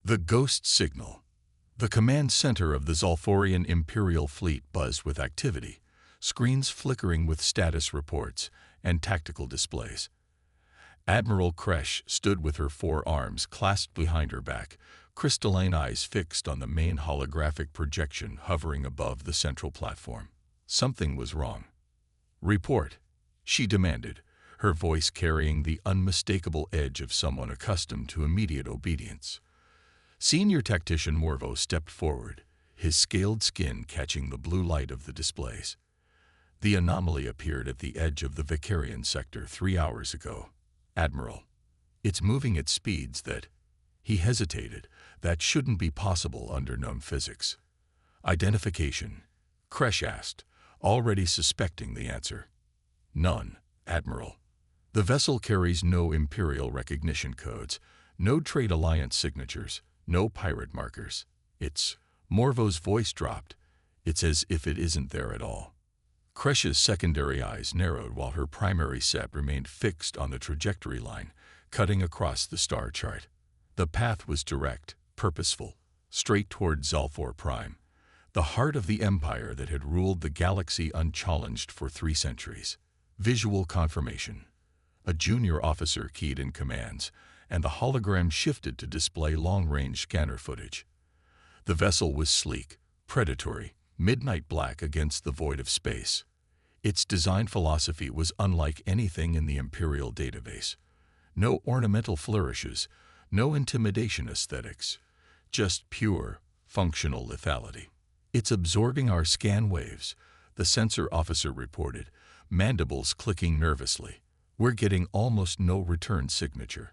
The Ghost Signal. The command center of the Zolforian Imperial Fleet buzzed with activity, screens flickering with status reports and tactical displays. Admiral Kresh stood with her four arms clasped behind her back, crystalline eyes fixed on the main holographic projection hovering above the central platform. Something was wrong. "Report," she demanded, her voice carrying the unmistakable edge of someone accustomed to immediate obedience. Senior Tactician Morvo stepped forward, his scaled skin catching the blue light of the displays. "The anomaly appeared at the edge of the Vicarian sector 3 hours ago. Admiral, it's moving at speeds that—" He hesitated. "That shouldn't be possible under known physics." "Identification?" Kresh asked, already suspecting the answer. "None, Admiral. The vessel carries no Imperial recognition codes, no Trade Alliance signatures, no pirate markers. It's—" Morvo's voice dropped. "It's as if it isn't there at all." Kresh's secondary eyes narrowed while her primary set remained fixed on the trajectory line, cutting across the star chart. The path was direct, purposeful, straight toward Zalfor Prime, the heart of the empire that had ruled the galaxy unchallenged for 3 centuries. Visual confirmation. A junior officer keyed in commands, and the hologram shifted to display long-range scanner footage. The vessel was sleek, predatory, midnight black against the void of space. Its design philosophy was unlike anything in the Imperial database. No ornamental flourishes, no intimidation aesthetics, just pure, functional lethality. "It's absorbing our scan waves," the sensor officer reported, mandibles clicking nervously. "We're getting almost no return signature.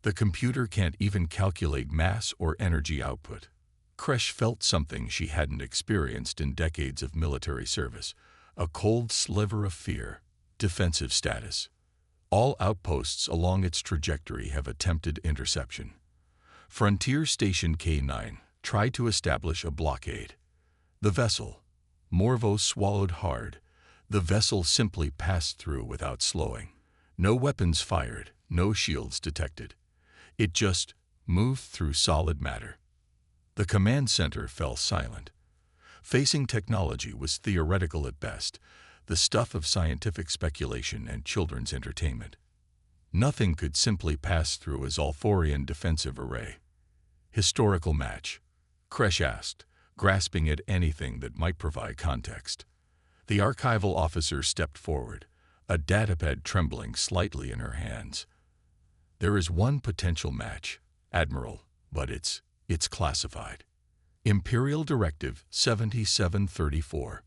The computer can't even calculate mass or energy output." Kresh felt something she hadn't experienced in decades of military service, a cold sliver of fear. Defensive status. All outposts along its trajectory have attempted interception. Frontier Station K9 tried to establish a blockade. The vessel. Morvo swallowed hard. The vessel simply passed through without slowing. No weapons fired, no shields detected. It just moved through solid matter. The command center fell silent. Facing technology was theoretical at best, the stuff of scientific speculation and children's entertainment. Nothing could simply pass through a Zolforian defensive array. "Historical match?" Kresh asked, grasping at anything that might provide context. The archival officer stepped forward, a datapad trembling slightly in her hands. "There is one potential match, Admiral, but it's classified. Imperial Directive 7734.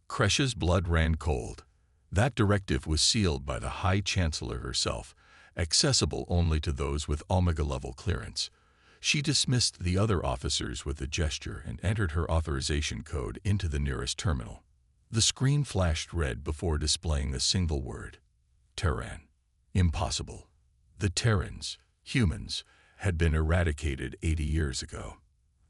Kresh's blood ran cold. That directive was sealed by the High Chancellor herself, accessible only to those with Omega-level clearance. She dismissed the other officers with a gesture and entered her authorization code into the nearest terminal. The screen flashed red before displaying a single word. Terran. Impossible. The Terrans, humans, had been eradicated 80 years ago.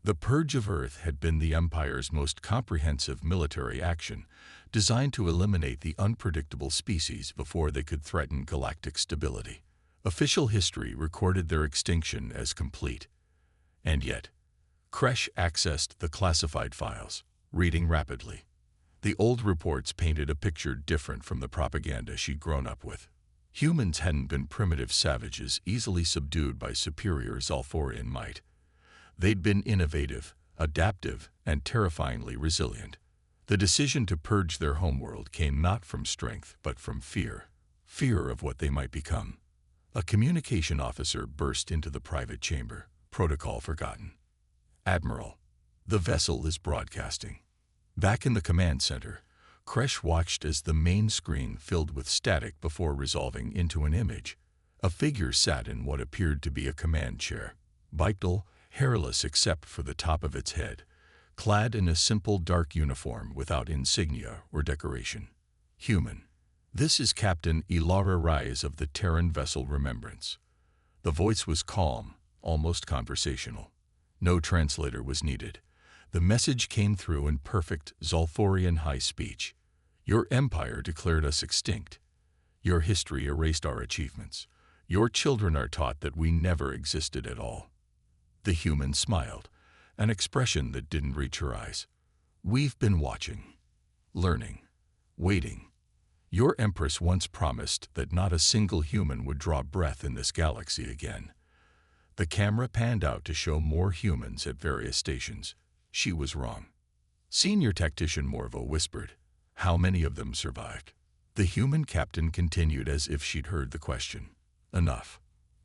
The Purge of Earth had been the Empire's most comprehensive military action, designed to eliminate the unpredictable species before they could threaten galactic stability. Official history recorded their extinction as complete. And yet, Kresh accessed the classified files, reading rapidly. The old reports painted a picture different from the propaganda she'd grown up with. Humans hadn't been primitive savages easily subdued by superior Zolforian might. They'd been innovative, adaptive, and terrifyingly resilient. The decision to purge their homeworld came not from strength, but from fear. Fear of what they might become. A communication officer burst into the private chamber, protocol forgotten. "Admiral, the vessel is broadcasting." Back in the command center, Kresh watched as the main screen filled with static before resolving into an image. A figure sat in what appeared to be a command chair, bipedal, hairless except for the top of its head, clad in a simple dark uniform without insignia or decoration. Human. "This is Captain Ilara Rise of the Terran vessel Remembrance." The voice was calm, almost conversational. No translator was needed. The message came through in perfect Zolforian high speech. "Your empire declared us extinct. Your history erased our achievements. Your children are taught that we never existed at all." The human smiled, an expression that didn't reach her eyes. "We've been watching, learning, waiting. Your Empress once promised that not a single human would draw breath in this galaxy again." The camera panned out to show more humans at various stations. She was wrong. Senior Tactician Morvo whispered, "How many of them survived?" The human captain continued as if she'd heard the question. "Enough.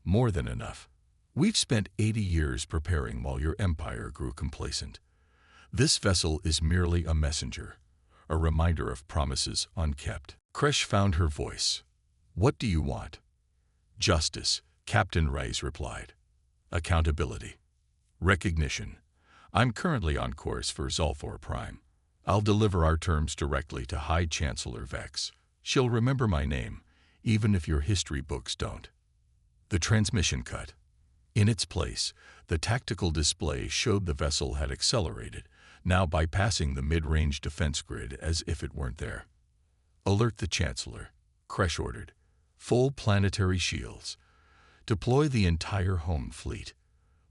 More than enough. We've spent 80 years preparing while your empire grew complacent. This vessel is merely a messenger, a reminder of promises unkept." Kresh found her voice. "What do you want?" "Justice," Captain Reyes replied. "Accountability. Recognition. I'm currently on course for Zolfor Prime. I'll deliver our terms directly to High Chancellor Vex. She'll remember my name, even if your history books don't." The transmission cut. In its place, the tactical display showed the vessel had accelerated, now bypassing the mid-range defense grid as if it weren't there. "Alert the Chancellor," Kresh ordered. "Full planetary shields. Deploy the entire home fleet."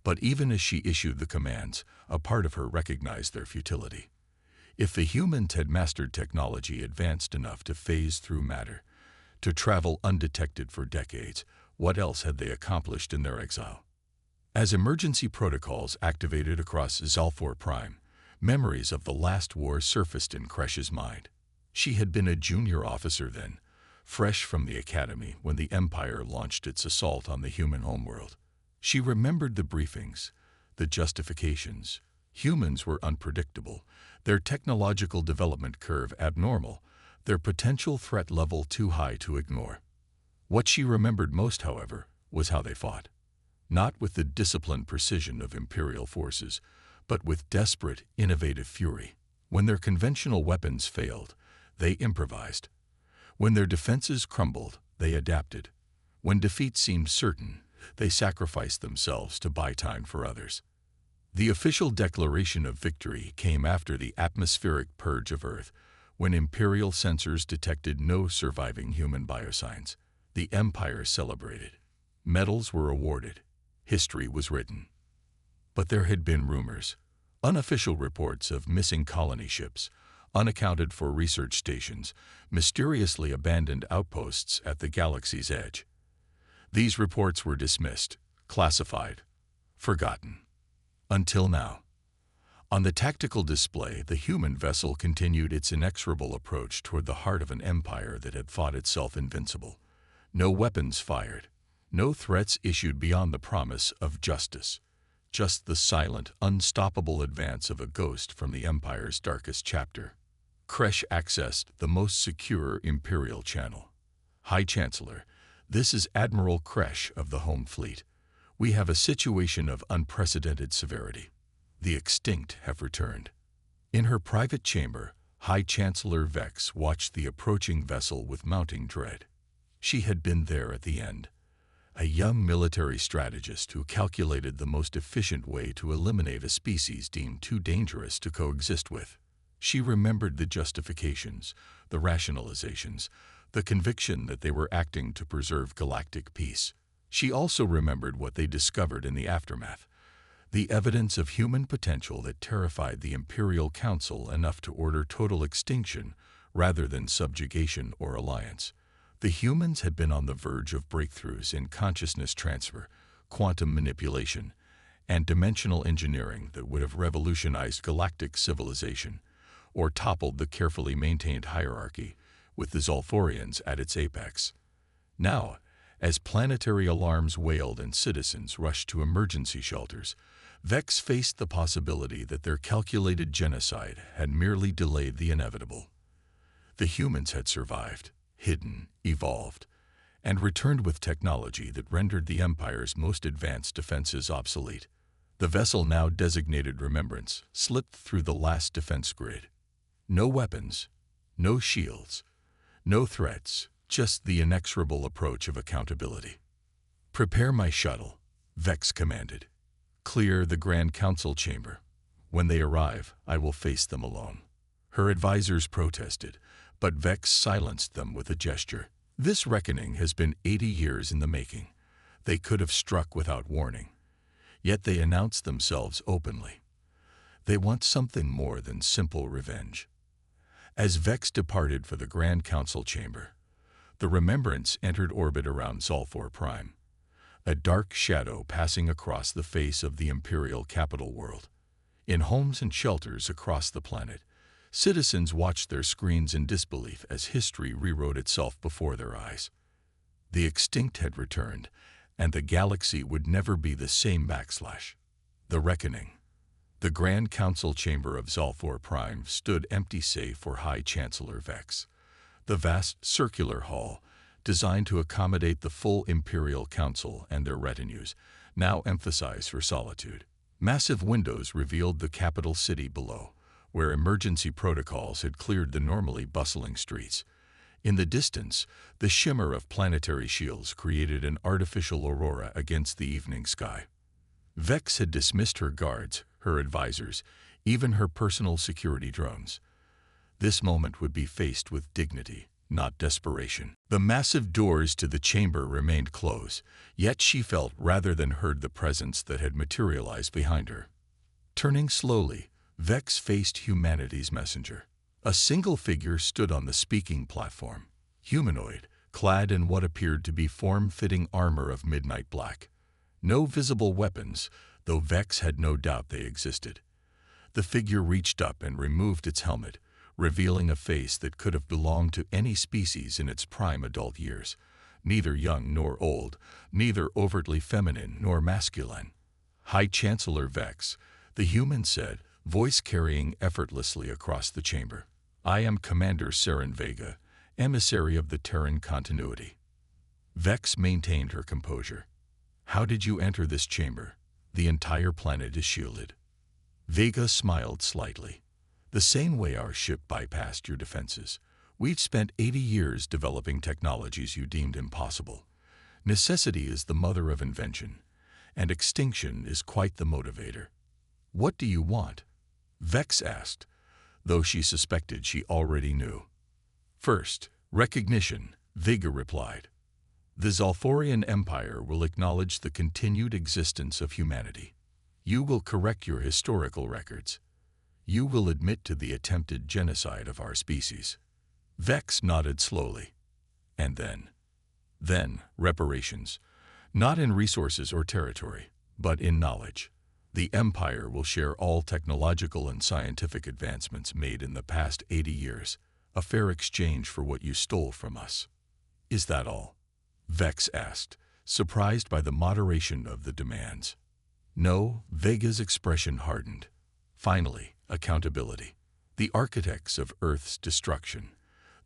But even as she issued the commands, a part of her recognized their futility. If the humans had mastered technology advanced enough to phase through matter, to travel undetected for decades, what else had they accomplished in their exile? As emergency protocols activated across Zolfor Prime, memories of the last war surfaced in Kresh's mind. She had been a junior officer then, fresh from the academy when the Empire launched its assault on the human homeworld. She remembered the briefings, the justifications. Humans were unpredictable, their technological development curve abnormal, their potential threat level too high to ignore. What she remembered most, however, was how they fought. Not with the disciplined precision of Imperial forces, but with desperate, innovative fury. When their conventional weapons failed, they improvised. When their defenses crumbled, they adapted. When defeat seemed certain, they sacrificed themselves to buy time for others. The official declaration of victory came after the atmospheric purge of Earth, when Imperial sensors detected no surviving human biosigns. The Empire celebrated. Medals were awarded. History was written. But there had been rumors, unofficial reports of missing colony ships, unaccounted for research stations, mysteriously abandoned outposts at the galaxy's edge. These reports were dismissed, classified, forgotten. Until now. On the tactical display, the human vessel continued its inexorable approach toward the heart of an empire that had thought itself invincible. No weapons fired, no threats issued beyond the promise of justice. Just the silent, unstoppable advance of a ghost from the Empire's darkest chapter. Kresh accessed the most secure Imperial channel. "High Chancellor, this is Admiral Kresh of the Home Fleet. We have a situation of unprecedented severity. The extinct have returned." In her private chamber, High Chancellor Vex watched the approaching vessel with mounting dread. She had been there at the end. A young military strategist who calculated the most efficient way to eliminate a species deemed too dangerous to coexist with. She remembered the justifications, the rationalizations, the conviction that they were acting to preserve galactic peace. She also remembered what they discovered in the aftermath, the evidence of human potential that terrified the Imperial Council enough to order total extinction rather than subjugation or alliance. The humans had been on the verge of breakthroughs in consciousness transfer, quantum manipulation, and dimensional engineering that would have revolutionized galactic civilization, or toppled the carefully maintained hierarchy, with the Zolforians at its apex. Now, as planetary alarms wailed and citizens rushed to emergency shelters, Vex faced the possibility that their calculated genocide had merely delayed the inevitable. The humans had survived, hidden, evolved, and returned with technology that rendered the Empire's most advanced defenses obsolete. The vessel, now designated Remembrance, slipped through the last defense grid. No weapons, no shields, no threats, just the inexorable approach of accountability. "Prepare my shuttle," Vex commanded. "Clear the Grand Council chamber. When they arrive, I will face them alone." Her advisors protested, but Vex silenced them with a gesture. "This reckoning has been 80 years in the making. They could have struck without warning. Yet they announce themselves openly. They want something more than simple revenge. As Vex departed for the Grand Council chamber, the Remembrance entered orbit around Zolfor Prime, a dark shadow passing across the face of the Imperial capital world. In homes and shelters across the planet, citizens watched their screens in disbelief as history rewrote itself before their eyes. The extinct had returned, and the galaxy would never be the same. The Reckoning. The Grand Council chamber of Zolfor Prime stood empty save for High Chancellor Vex. The vast circular hall, designed to accommodate the full Imperial Council and their retinues, now emphasized for solitude. Massive windows revealed the capital city below, where emergency protocols had cleared the normally bustling streets. In the distance, the shimmer of planetary shields created an artificial aurora against the evening sky. Vex had dismissed her guards, her advisors, even her personal security drones. This moment would be faced with dignity, not desperation. The massive doors to the chamber remained closed, yet she felt rather than heard the presence that had materialized behind her. Turning slowly, Vex faced humanity's messenger. A single figure stood on the speaking platform, humanoid, clad in what appeared to be form-fitting armor of midnight black. No visible weapons, though Vex had no doubt they existed. The figure reached up and removed its helmet, revealing a face that could have belonged to any species in its prime adult years, neither young nor old, neither overtly feminine nor masculine. High Chancellor Vex, the human said, voice carrying effortlessly across the chamber. I am Commander Saren Vega, emissary of the Terran continuity. Vex maintained her composure. How did you enter this chamber? The entire planet is shielded. Vega smiled slightly. The same way our ship bypassed your defenses. We've spent 80 years developing technologies you deemed impossible. Necessity is the mother of invention, and extinction is quite the motivator. What do you want? Vex asked, though she suspected she already knew. First, recognition, Vega replied. The Zolforian Empire will acknowledge the continued existence of humanity. You will correct your historical records. You will admit to the attempted genocide of our species. Vex nodded slowly. And then, reparations. Not in resources or territory, but in knowledge. The Empire will share all technological and scientific advancements made in the past 80 years, a fair exchange for what you stole from us. Is that all? Vex asked, surprised by the moderation of the demands. No, Vega's expression hardened. Finally, accountability. The architects of Earth's destruction,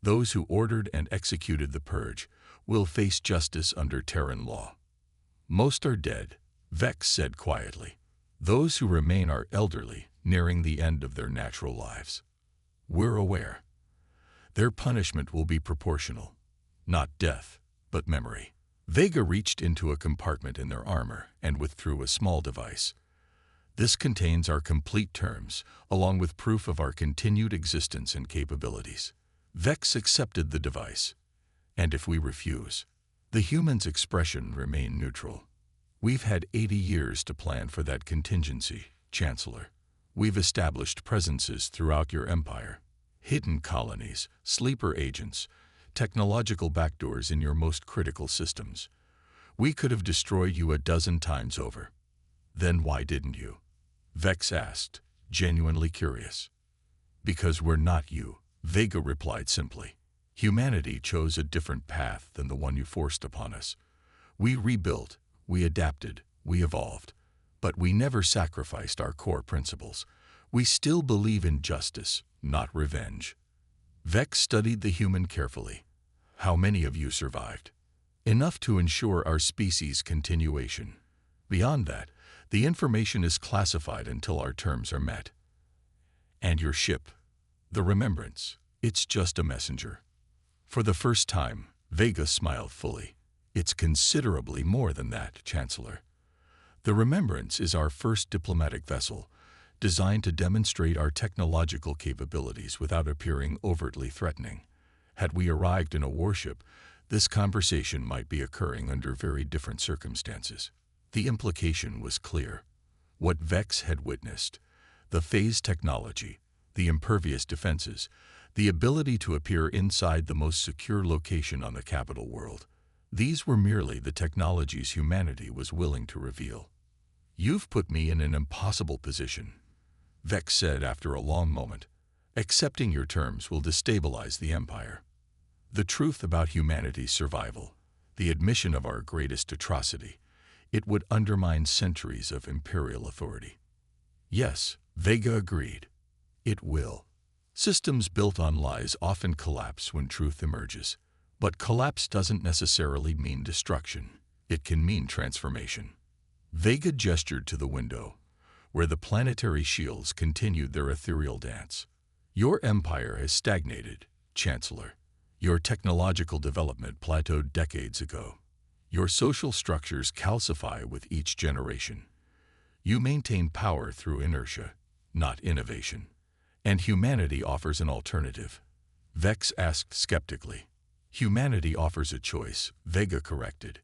those who ordered and executed the purge, will face justice under Terran law. Most are dead, Vex said quietly. Those who remain are elderly, nearing the end of their natural lives. We're aware. Their punishment will be proportional. Not death, but memory. Vega reached into a compartment in their armor and withdrew a small device. This contains our complete terms, along with proof of our continued existence and capabilities. Vex accepted the device. And if we refuse? The human's expression remained neutral. We've had 80 years to plan for that contingency, Chancellor. We've established presences throughout your empire. Hidden colonies, sleeper agents, technological backdoors in your most critical systems. We could have destroyed you a dozen times over. Then why didn't you? Vex asked, genuinely curious. Because we're not you, Vega replied simply. Humanity chose a different path than the one you forced upon us. We rebuilt, we adapted, we evolved. But we never sacrificed our core principles. We still believe in justice, not revenge. Vex studied the human carefully. How many of you survived? Enough to ensure our species' continuation. Beyond that, the information is classified until our terms are met. And your ship, the Remembrance, it's just a messenger. For the first time, Vega smiled fully. It's considerably more than that, Chancellor. The Remembrance is our first diplomatic vessel, designed to demonstrate our technological capabilities without appearing overtly threatening. Had we arrived in a warship, this conversation might be occurring under very different circumstances. The implication was clear. What Vex had witnessed, the phase technology, the impervious defenses, the ability to appear inside the most secure location on the capital world, these were merely the technologies humanity was willing to reveal. "You've put me in an impossible position," Vex said after a long moment. "Accepting your terms will destabilize the Empire. The truth about humanity's survival, the admission of our greatest atrocity, it would undermine centuries of imperial authority." "Yes," Vega agreed. "It will. Systems built on lies often collapse when truth emerges. But collapse doesn't necessarily mean destruction. It can mean transformation." Vega gestured to the window, where the planetary shields continued their ethereal dance. "Your empire has stagnated, Chancellor. Your technological development plateaued decades ago. Your social structures calcify with each generation. You maintain power through inertia, not innovation. And humanity offers an alternative." Vex asked skeptically. "Humanity offers a choice," Vega corrected.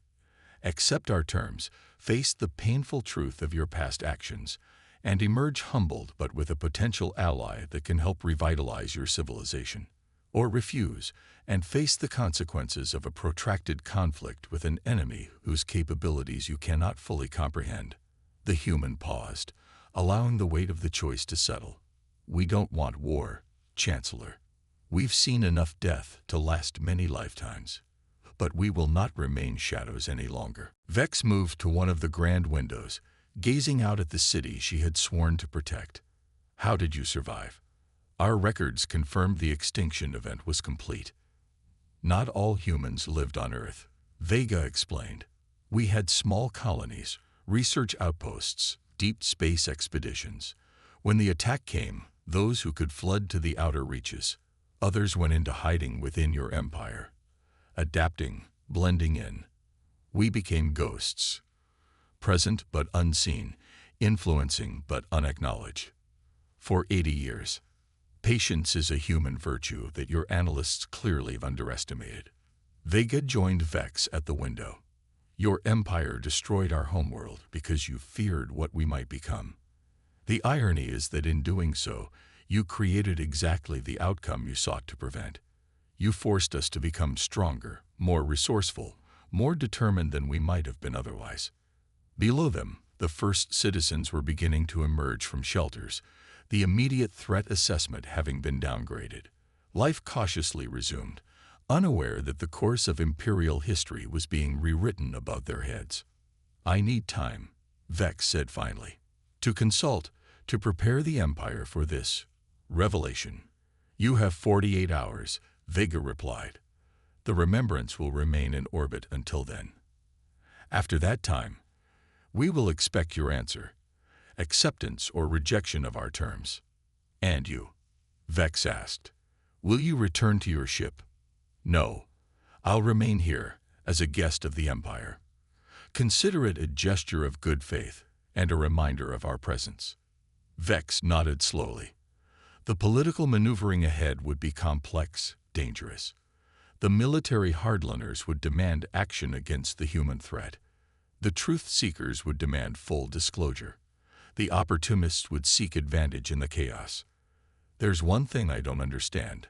"Accept our terms, face the painful truth of your past actions, and emerge humbled but with a potential ally that can help revitalize your civilization. Or refuse and face the consequences of a protracted conflict with an enemy whose capabilities you cannot fully comprehend." The human paused, allowing the weight of the choice to settle. "We don't want war, Chancellor. We've seen enough death to last many lifetimes. But we will not remain shadows any longer." Vex moved to one of the grand windows, gazing out at the city she had sworn to protect. "How did you survive?" "Our records confirmed the extinction event was complete. Not all humans lived on Earth," Vega explained. "We had small colonies, research outposts, deep space expeditions. When the attack came, those who could fled to the outer reaches. Others went into hiding within your empire, adapting, blending in. We became ghosts, present but unseen, influencing but unacknowledged. For 80 years. Patience is a human virtue that your analysts clearly have underestimated." Vega joined Vex at the window. "Your empire destroyed our homeworld because you feared what we might become. The irony is that in doing so, you created exactly the outcome you sought to prevent. You forced us to become stronger, more resourceful, more determined than we might have been otherwise." Below them, the first citizens were beginning to emerge from shelters, the immediate threat assessment having been downgraded. Life cautiously resumed, unaware that the course of imperial history was being rewritten above their heads. "I need time," Vex said finally, "to consult, to prepare the Empire for this revelation." "You have 48 hours, Vega replied. "The remembrance will remain in orbit until then. After that time, we will expect your answer, acceptance or rejection of our terms." "And you?" Vex asked. "Will you return to your ship?" "No. I'll remain here, as a guest of the Empire. Consider it a gesture of good faith and a reminder of our presence." Vex nodded slowly. The political maneuvering ahead would be complex, dangerous. The military hardliners would demand action against the human threat. The truth-seekers would demand full disclosure. The opportunists would seek advantage in the chaos. "There's one thing I don't understand,"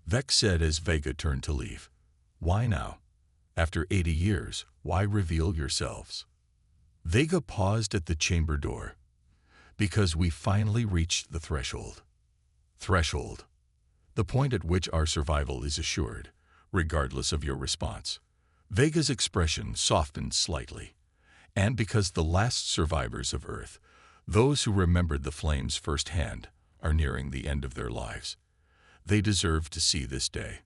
Vex said as Vega turned to leave. "Why now? After 80 years, why reveal yourselves?" Vega paused at the chamber door. "Because we finally reached the threshold." Threshold. The point at which our survival is assured, regardless of your response. Vega's expression softened slightly. "And because the last survivors of Earth, those who remembered the flames firsthand, are nearing the end of their lives. They deserve to see this day."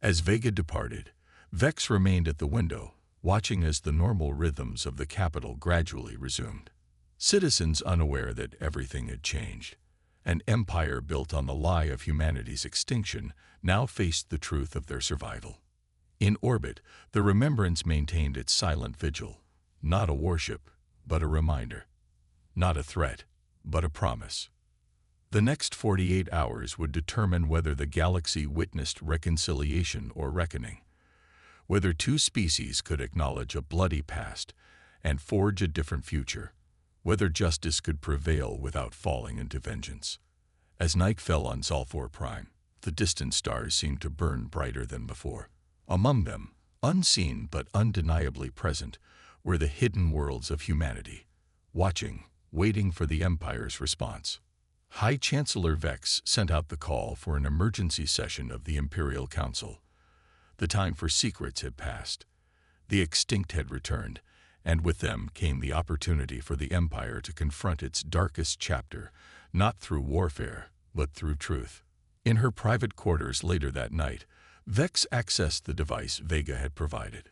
As Vega departed, Vex remained at the window, watching as the normal rhythms of the capital gradually resumed. Citizens unaware that everything had changed. An empire built on the lie of humanity's extinction now faced the truth of their survival. In orbit, the remembrance maintained its silent vigil, not a warship, but a reminder. Not a threat, but a promise. The next 48 hours would determine whether the galaxy witnessed reconciliation or reckoning, whether two species could acknowledge a bloody past and forge a different future, whether justice could prevail without falling into vengeance. As night fell on Zalfor Prime, the distant stars seemed to burn brighter than before. Among them, unseen but undeniably present, were the hidden worlds of humanity, watching, waiting for the Empire's response. High Chancellor Vex sent out the call for an emergency session of the Imperial Council. The time for secrets had passed. The extinct had returned, and with them came the opportunity for the Empire to confront its darkest chapter, not through warfare, but through truth. In her private quarters later that night, Vex accessed the device Vega had provided.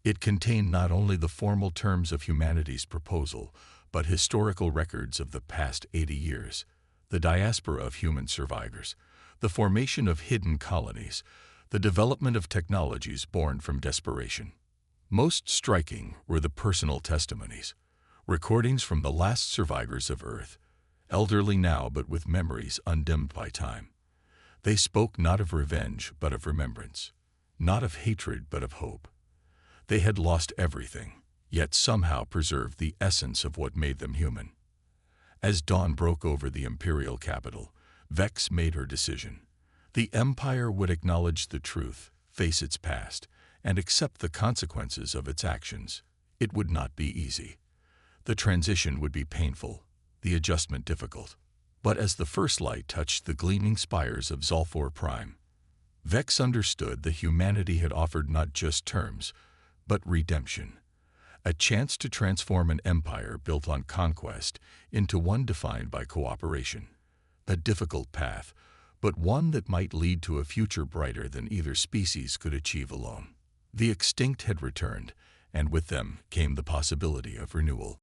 It contained not only the formal terms of humanity's proposal, but historical records of the past 80 years, the diaspora of human survivors, the formation of hidden colonies, the development of technologies born from desperation. Most striking were the personal testimonies, recordings from the last survivors of Earth, elderly now but with memories undimmed by time. They spoke not of revenge but of remembrance, not of hatred but of hope. They had lost everything, yet somehow preserved the essence of what made them human. As dawn broke over the Imperial capital, Vex made her decision. The Empire would acknowledge the truth, face its past, and accept the consequences of its actions. It would not be easy. The transition would be painful, the adjustment difficult. But as the first light touched the gleaming spires of Zalfor Prime, Vex understood that humanity had offered not just terms, but redemption. A chance to transform an empire built on conquest into one defined by cooperation. A difficult path, but one that might lead to a future brighter than either species could achieve alone. The extinct had returned, and with them came the possibility of renewal.